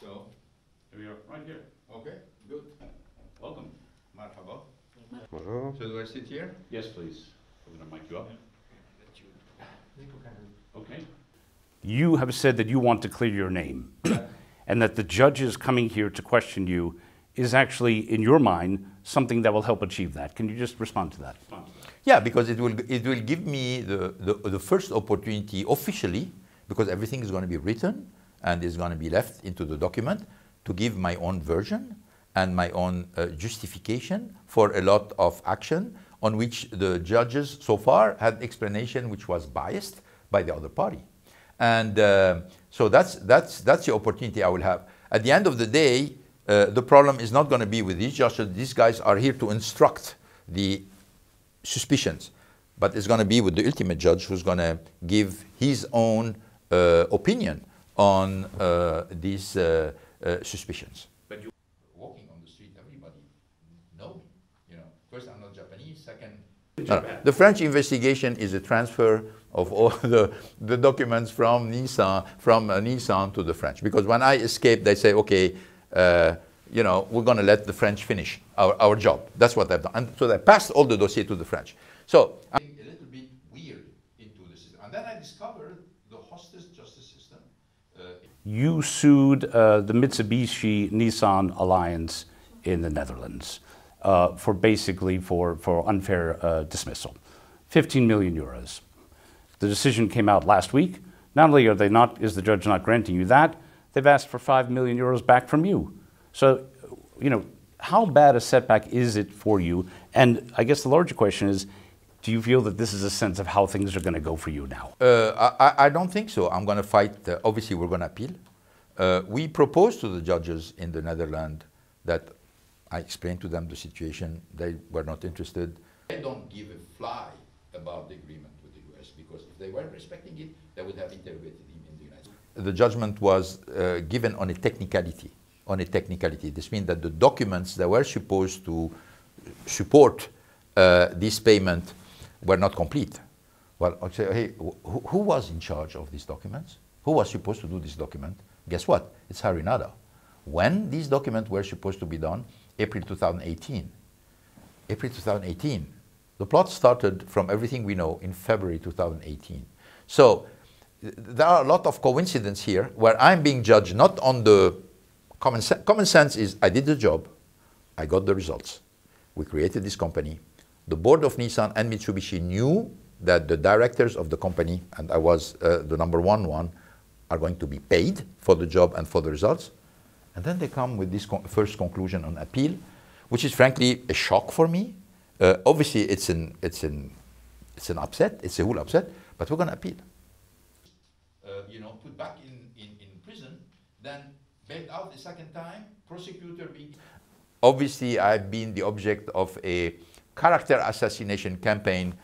So, here we are, right here. Okay, good. Welcome. Marhaba. Bonjour. So do I sit here? Yes, please. I'm going to mic you up. Okay. You have said that you want to clear your name and that the judges coming here to question you is actually, in your mind, something that will help achieve that. Can you just respond to that? Yeah, because it will give me the first opportunity officially, because everything is going to be written and is going to be left into the document, to give my own version and my own justification for a lot of action on which the judges so far had explanation which was biased by the other party. And so that's the opportunity I will have. At the end of the day, the problem is not going to be with these judges. These guys are here to instruct the suspicions, but it's going to be with the ultimate judge who's going to give his own opinion on these suspicions. But you walking on the street, everybody know me. You know, first I'm not Japanese. Second, the French investigation is a transfer of all the documents from Nissan to the French. Because when I escaped, they say, okay, you know, we're going to let the French finish our job. That's what I've done. And so they passed all the dossier to the French. So I'm a little bit weird into the system. And then I discovered the hostage justice system. You sued the Mitsubishi-Nissan alliance in the Netherlands for basically for unfair dismissal. 15 million euros. The decision came out last week. Not only is the judge not granting you that, they've asked for 5 million euros back from you. So, you know, how bad a setback is it for you? And I guess the larger question is, do you feel that this is a sense of how things are going to go for you now? I don't think so. I'm going to fight. Obviously, we're going to appeal. We proposed to the judges in the Netherlands that I explained to them the situation. They were not interested. They don't give a fly about the agreement with the US, because if they weren't respecting it, they would have interrogated him in the United States. The judgment was given on a technicality. This means that the documents that were supposed to support this payment were not complete. Well, I'll say, hey, who was in charge of these documents? Who was supposed to do this document? Guess what? It's Harinada. When these documents were supposed to be done? April 2018. April 2018. The plot started, from everything we know, in February 2018. So there are a lot of coincidences here where I'm being judged not on the common sense. Common sense is I did the job, I got the results. We created this company. The board of Nissan and Mitsubishi knew that the directors of the company, and I was the number one, are going to be paid for the job and for the results. And then they come with this first conclusion on appeal, which is frankly a shock for me. Obviously, it's an upset. It's a whole upset, but we're going to appeal. You know, put back in prison, then bailed out the second time, prosecutor being... Obviously, I've been the object of a character assassination campaign,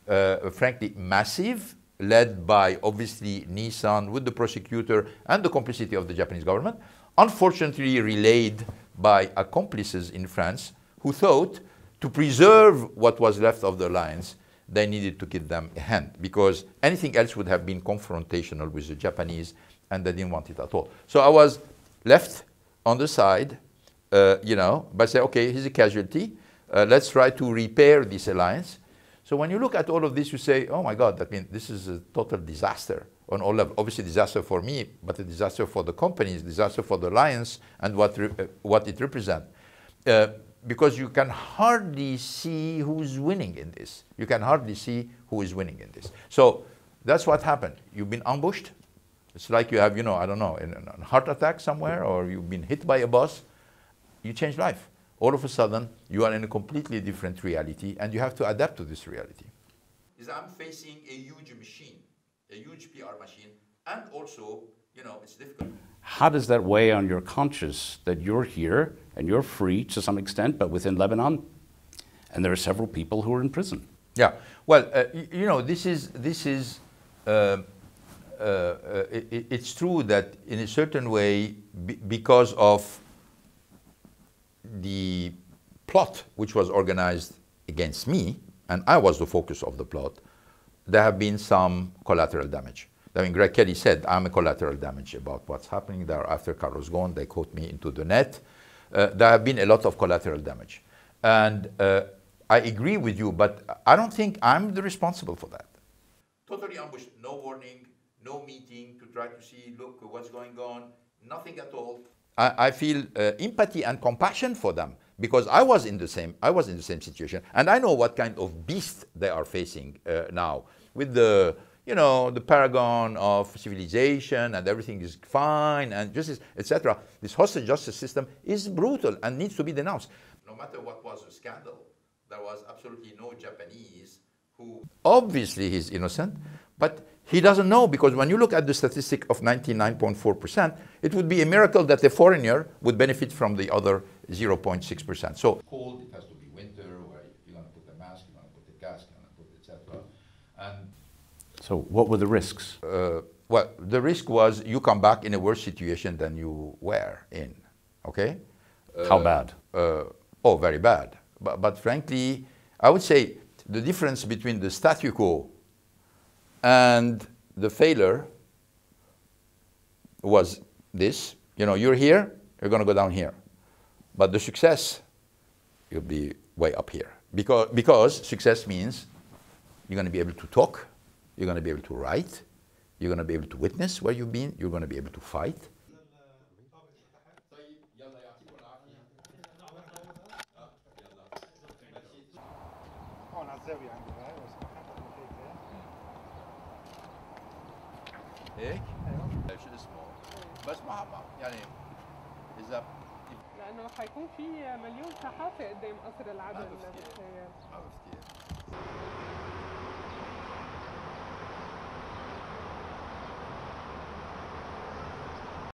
frankly massive, led by obviously Nissan with the prosecutor and the complicity of the Japanese government, unfortunately relayed by accomplices in France who thought to preserve what was left of the alliance, they needed to give them a hand, because anything else would have been confrontational with the Japanese, and they didn't want it at all. So I was left on the side, you know, by saying, okay, he's a casualty. Let's try to repair this alliance. So when you look at all of this, you say, oh my God, I mean, this is a total disaster on all levels. Obviously, disaster for me, but a disaster for the companies, disaster for the alliance, and what it represents. Because you can hardly see who's winning in this. You can hardly see who is winning in this. So that's what happened. You've been ambushed. It's like you have, you know, I don't know, a heart attack somewhere, or you've been hit by a bus. You change life. All of a sudden, you are in a completely different reality, and you have to adapt to this reality. I'm facing a huge machine, a huge PR machine, and also, you know, it's difficult. How does that weigh on your conscience that you're here and you're free to some extent, but within Lebanon, and there are several people who are in prison? Yeah, well, you know, it's true that in a certain way, because of the plot which was organized against me, and I was the focus of the plot, there have been some collateral damage. I mean, Greg Kelly said, I'm a collateral damage about what's happening there after Carlos Ghosn. They caught me into the net. There have been a lot of collateral damage. And I agree with you, but I don't think I'm the responsible for that. Totally ambushed, no warning, no meeting to try to see, look, what's going on, nothing at all. I feel empathy and compassion for them because I was in the same situation, and I know what kind of beast they are facing now with the, you know, the paragon of civilization and everything is fine and justice, etc. This hostage justice system is brutal and needs to be denounced. No matter what was the scandal, there was absolutely no Japanese who, obviously he's innocent, but he doesn't know, because when you look at the statistic of 99.4%, it would be a miracle that a foreigner would benefit from the other 0.6%. So cold, it has to be winter, where you're going to put a mask, you're going to put a cast, you're going to put etc. And so what were the risks? Well, the risk was you come back in a worse situation than you were in, okay? How bad? Oh, very bad. But frankly, I would say the difference between the statu quo and the failure was this. You know, you're here, you're going to go down here. But the success, you'll be way up here. Because success means you're going to be able to talk, you're going to be able to write, you're going to be able to witness where you've been, you're going to be able to fight. هيك؟ شو اسمه؟ بس ما يعني إذا لأنه حيكون في مليون صحافي قدام قصر العدل. ما بفتكر